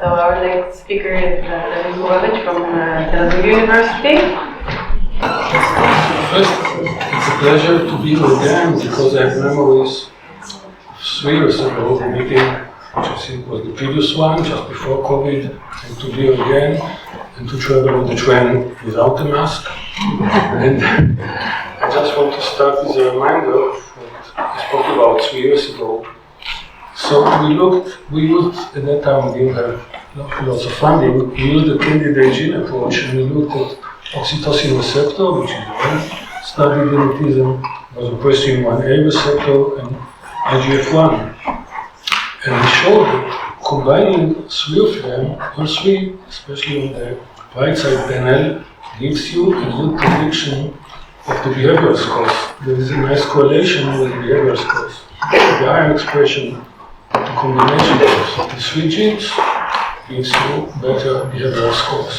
So our next speaker is Gurwitz from Tel Aviv University. First, it's a pleasure to be here again because I have memories of 3 years ago, the meeting, which I think was the previous one, just before COVID, and to be here again, and to travel on the train without a mask. And I just want to start with a reminder of what I spoke about 3 years ago. So we used, at that time we didn't have lots of funding, we used the candidate gene approach, and we looked at oxytocin receptor, which is one studied in autism, vasopressin 1A receptor, and IGF-1. And we showed that combining 3 of them, all 3, especially on the right side panel, gives you a good prediction of the behavioral scores. There is a nice correlation with behavioral scores. The iron expression, the combination of the 3 genes gives you better behavioral scores.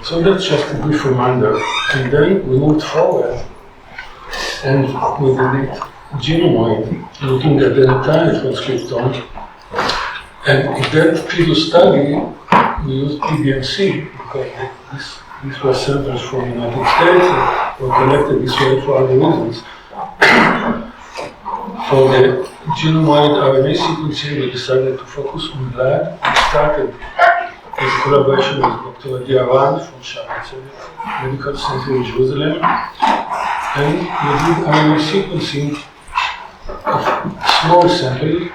So that's just a brief reminder. And then we moved forward and we did it genome-wide, looking at the entire transcriptome. And in that previous study, we used PBMC because these were samples from the United States that were collected this way for other reasons. For the genome-wide RNA sequencing, we decided to focus on blood. We started with collaboration with Dr. Adi Aran from Shaare Medical Center in Jerusalem. And we did RNA sequencing of a small sample,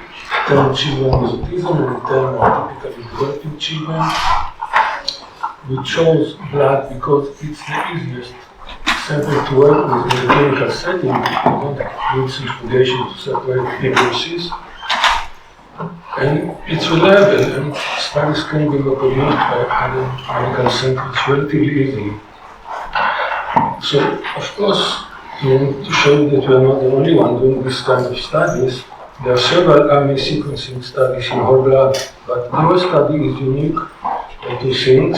10 children with autism and 10 more typically developing children. We chose blood because it's the easiest sample to work with in the clinical setting. We don't need centrifugation to separate ABCs. And it's reliable, and studies can be reproduced by other medical centers relatively easily. So, of course, we want to show you that we are not the only one doing this kind of studies. There are several RNA sequencing studies in whole blood, but our study is unique by 2 things.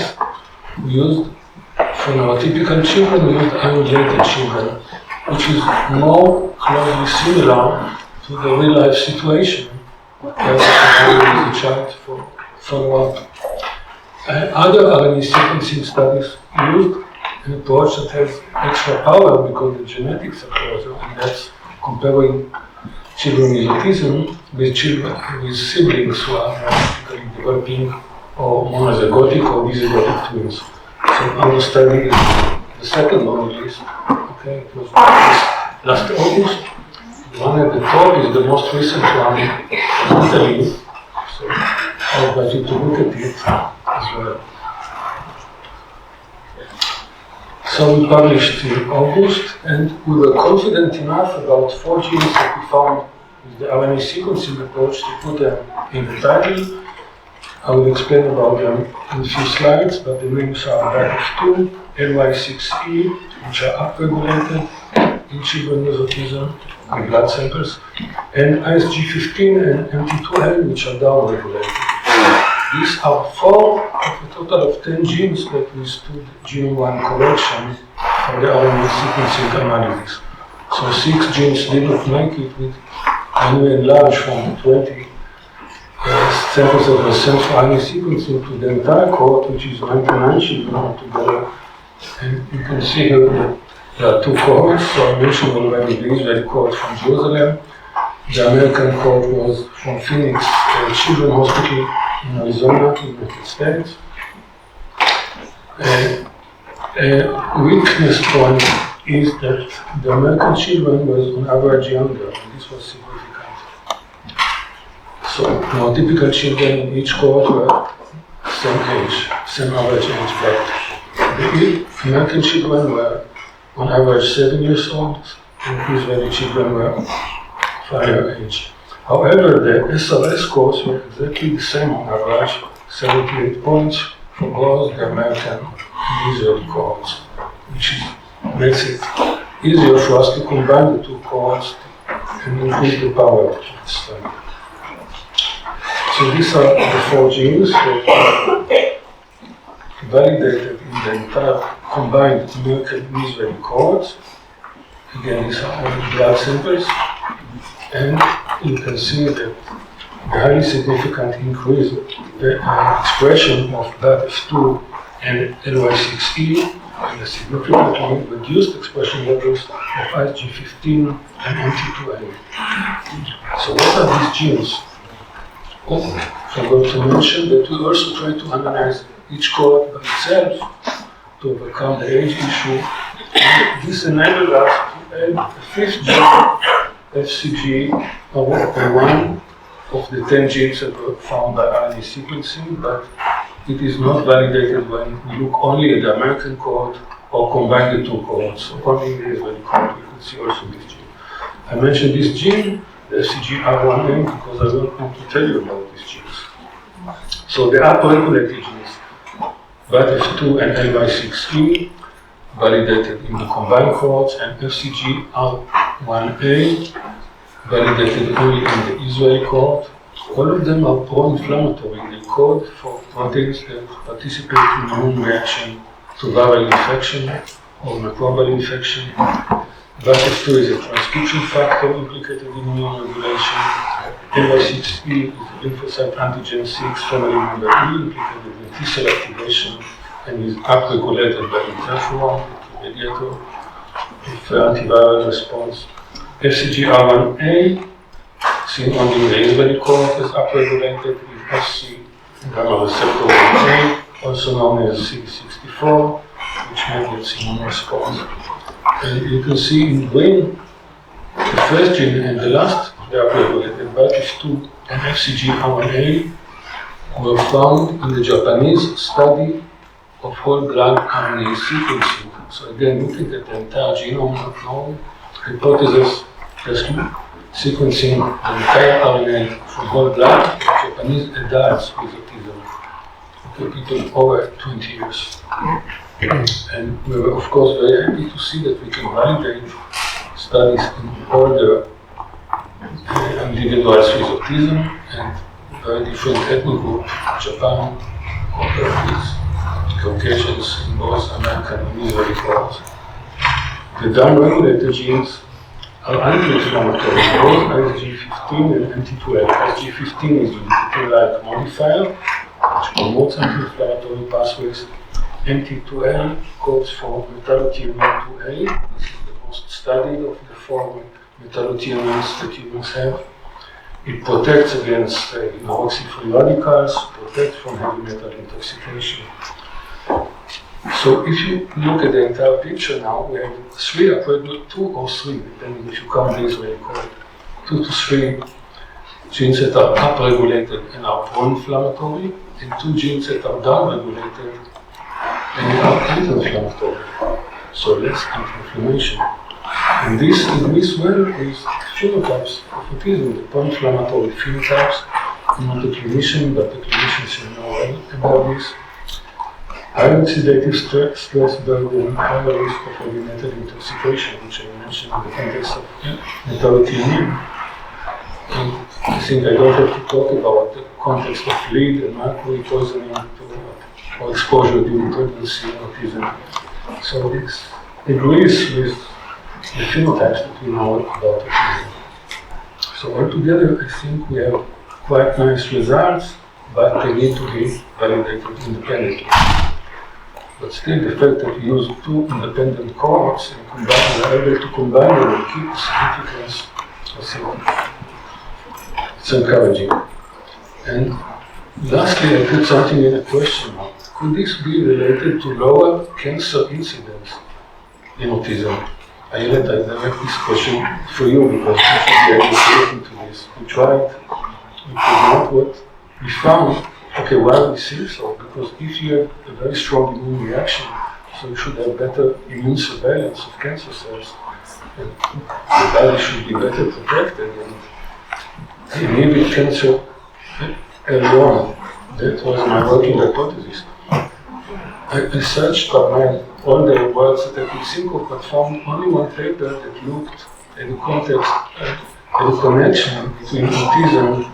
We used, for neurotypical children, we used unrelated children, which is more closely similar to the real-life situation. As a child for follow-up. Other RNA sequencing studies used an approach that has extra power because the genetics are closer, and that's comparing children with autism with children with siblings who are typically developing or monozygotic or dizygotic twins. So our study is the second on the list. Okay, it was last August. The one at the top is the most recent one in Italy, so I invite you to look at it as well. So we published in August, and we were confident enough about 4 genes that we found with the RNA sequencing approach to put them in the title. I will explain about them in a few slides, but the names are BRCA2, LY6E, which are upregulated in children with autism, and blood samples, and ISG15 and MT2L, which are downregulated. These are 4 of a total of 10 genes that we stood genome-1 correction for the RNA sequencing analysis. So 6 genes did not make it with, and we enlarged from 20 samples that were sent for RNA sequencing to the entire cohort, which is 99 children altogether. And you can see here that there are 2 cohorts. So I mentioned already the Israeli cohort from Jerusalem. The American cohort was from Phoenix Children's Hospital in Arizona, in the United States. A weakness point is that the American children was on average younger, and this was significant. So neurotypical children in each cohort were same age, same average age, but the American children were on average 7 years old, and Israeli children were of higher age. However, the SRS scores were exactly the same on average, 78 points for both the American and Israeli cohorts, which makes it easier for us to combine the 2 cohorts and increase the power of the study. So these are the 4 genes that are validated in the entire combined American and Israeli cohorts. Again, these are all blood samples, and you can see that a highly significant increase the expression of BATF2 and LY6E, and a significantly reduced expression levels of IgG15 and MT2A. So what are these genes? I'm going to mention that we also try to analyze each cohort by itself to overcome the age issue. And this enabled us to add a fifth gene, FCG, one of the 10 genes that were found by RNA sequencing, but it is not validated when we look only at the American cohort or combine the two cohorts. So only in the Israeli cohort we could see also this gene. I mentioned this gene, the FCGR1A, because I don't want to tell you about these genes. So the upregulated genes, BATF2 and LY6E, validated in the combined cohorts, and FCGR1A, validated only in the Israeli cohort. All of them are pro-inflammatory. They code for proteins that participate in immune reaction to viral infection or microbial infection. BATF2 is a transcription factor implicated in immune regulation. LY6E is a lymphocyte antigen 6 family member E implicated in T-cell activation and is upregulated by interferon, the mediator of antiviral response. FCGR1A, seen only in the Israeli cohort, is upregulated with FC gamma receptor 1A, also known as CD64, which mediates immune response. And you can see in green the first gene and the last, they are upregulated. BATF2 and FCGR1A were found in the Japanese study of whole blood RNA sequencing. So again, looking at the entire genome of known hypothesis, just sequencing the entire RNA from whole blood of Japanese adults with autism, people over 20 years. And we were, of course, very happy to see that we can validate studies in all the individuals with autism and very different ethnic groups, Japan, Caucasians in both American and Israeli cohorts. The downregulated genes are anti-inflammatory, both IgG15 and MT2A. IgG15 is the NT2-like modifier, which promotes anti-inflammatory pathways. MT2A codes for metallothionein 2A. This is the most studied of the four metallothioneins that humans have. It protects against hydroxy-free radicals, protects from heavy metal intoxication. So if you look at the entire picture now, we have two or three, depending if you count the Israeli code, 2 to 3 genes that are upregulated and are pro-inflammatory, and 2 genes that are downregulated and are anti-inflammatory, so less anti-inflammation. And this agrees well with phenotypes of autism, the pro-inflammatory phenotypes. I'm not a clinician, but the clinicians should know well about this. High oxidative stress burden, higher risk of heavy metal intoxication, which I mentioned in the context of metallothionein. And I think I don't have to talk about the context of lead and mercury poisoning or exposure during pregnancy and autism. So this agrees with the phenotypes that we know about autism. So altogether, I think we have quite nice results, but they need to be validated independently. But still, the fact that we use 2 independent cohorts and are able to combine them and keep the significance, I think it's encouraging. And lastly, I put something in a question mark. Could this be related to lower cancer incidence in autism? Ayelet, I direct this question for you because you should be able to look into this. We tried, we could not. What we found, okay, why we see so? Because if you have a very strong immune reaction, so you should have better immune surveillance of cancer cells, and the body should be better protected and inhibit cancer early on. That was my working hypothesis. I searched by all the words that I could think of, but found only one paper that looked at the context, at the connection between autism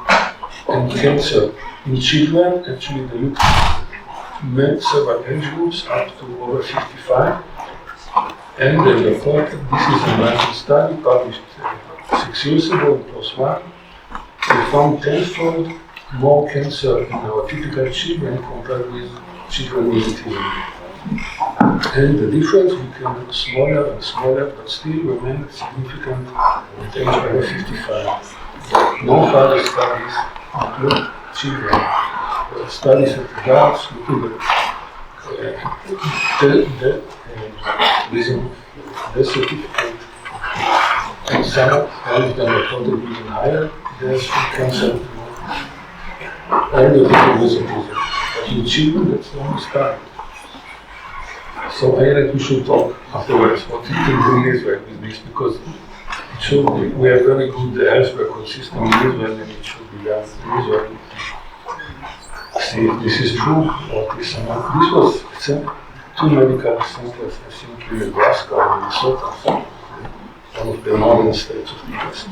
and cancer in children. Actually, they looked at several age groups up to over 55, and they reported this is an American study published 6 years ago in PLOS ONE. we found tenfold more cancer in our typical children compared with children with autism. And the difference became smaller and smaller, but still remained significant at age over 55. No further studies include children. Studies of adults looking at using death certificate, and some of them reported even higher deaths from cancer earlier than with autism. But in children, that's the only study. So I think we should talk afterwards what we can do in Israel with this, because it should be, we have very good health record system in Israel, and it should be done in Israel. See if this is true or this is not. This was two medical centers, I think, in Nebraska and Minnesota, one of the northern states of the US.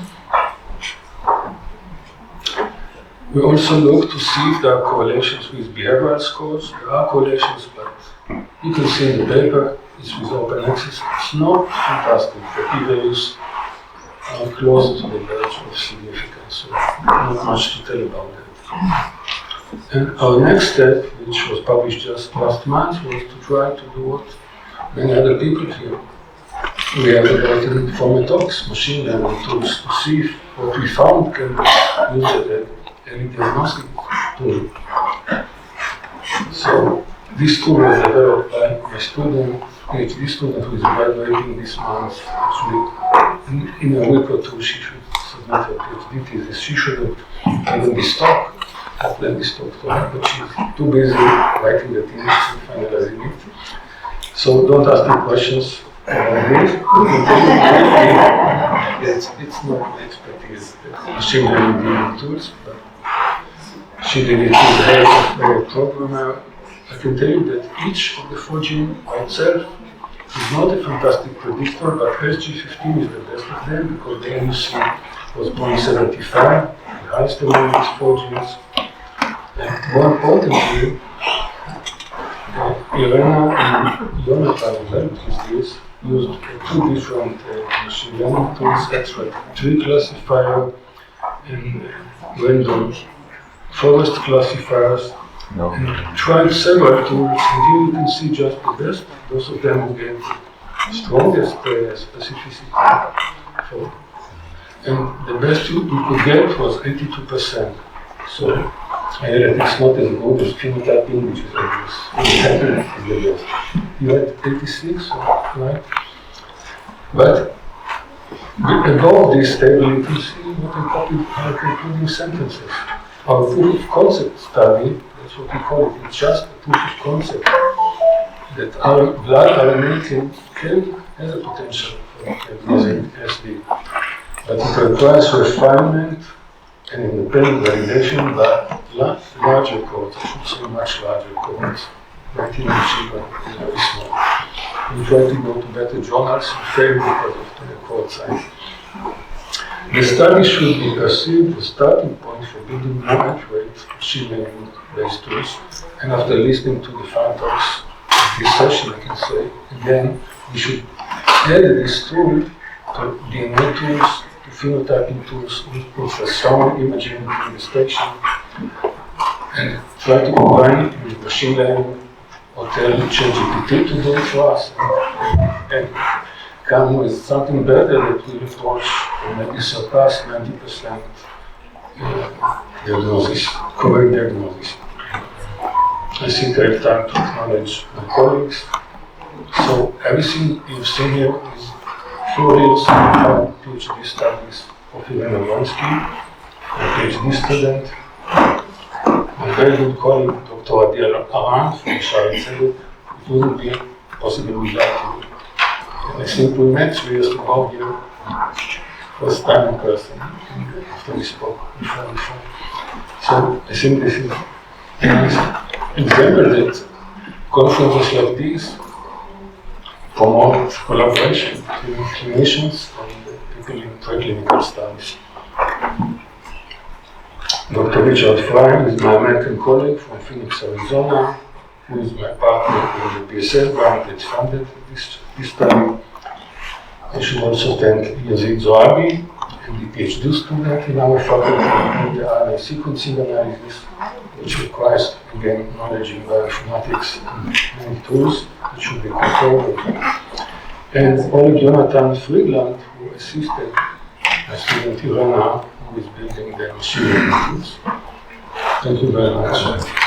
We also look to see if there are correlations with behavioral scores. There are correlations, but you can see in the paper, it's with open access. It's not fantastic. The p-values are close to the verge of significance, so not much to tell about that. And our next step, which was published just last month, was to try to do what many other people do. We have developed informatics, machine learning tools, to see if what we found can be used as any diagnostic tool. So this tool was developed by my student, PhD student, who is graduating this month. Actually, in a week or two, she should submit her PhD thesis. She should have given this talk. I've planned this talk to her, but she's too busy writing the thesis and finalizing it. So don't ask me questions about this. It's not my expertise, machine learning tools, but she did it with the help of a programmer. I can tell you that each of the 4 genes by itself is not a fantastic predictor, but SG15 is the best of them, because the NUC was 0.75, the highest among these 4 genes. And more importantly, Irena and Jonathan used 2 different machine learning tools, X-ray classifier and random forest classifiers, and tried several tools, and here you can see just the best. Those of them who gave the strongest specificity. And the best we could get was 82%. So it's not as good as phenotyping, which is obvious. Phenotyping is the best. You had 86, right? But above this table, you can see what I copied by concluding sentences. Our proof of concept study, that's what we call it, it's just a proof of concept that our blood RNA has a potential for diagnosing SD. But it requires refinement and independent validation by larger cohorts, I should say much larger cohorts. 19 children is very small. We try to go to better journals and fail because of the cohort size. The study should be perceived as a starting point for building more accurate machine learning based tools. And after listening to the fine talks of this session, I can say again, we should add this tool to DNA tools, to phenotyping tools, ultrasound imaging investigation, and try to combine it with machine learning or tell ChatGPT to do it for us. And come with something better that will approach or maybe surpass 90% diagnosis, correct diagnosis. I think I have time to acknowledge my colleagues. So everything you've seen here is 4 years of PhD studies of Irena Wronski, a PhD student. My very good colleague, Dr. Adi Aran from Shaare Zedek. It wouldn't be possible without him. And I think we met 3 years ago here, first time in person, after we spoke before. So I think this is a nice example that conferences like this promote collaboration between clinicians and people in preclinical studies. Dr. Richard Fry is my American colleague from Phoenix, Arizona, who is my partner in the BSF grant that funded this study. I should also thank Yazid Zoabi, and the PhD student in our faculty in the RNA sequencing analysis, which requires, again, knowledge in bioinformatics and many tools, which should be controlled. And Oleg Jonathan Friedland, who assisted my student Irena, who is building the machine learning tools. Thank you very much.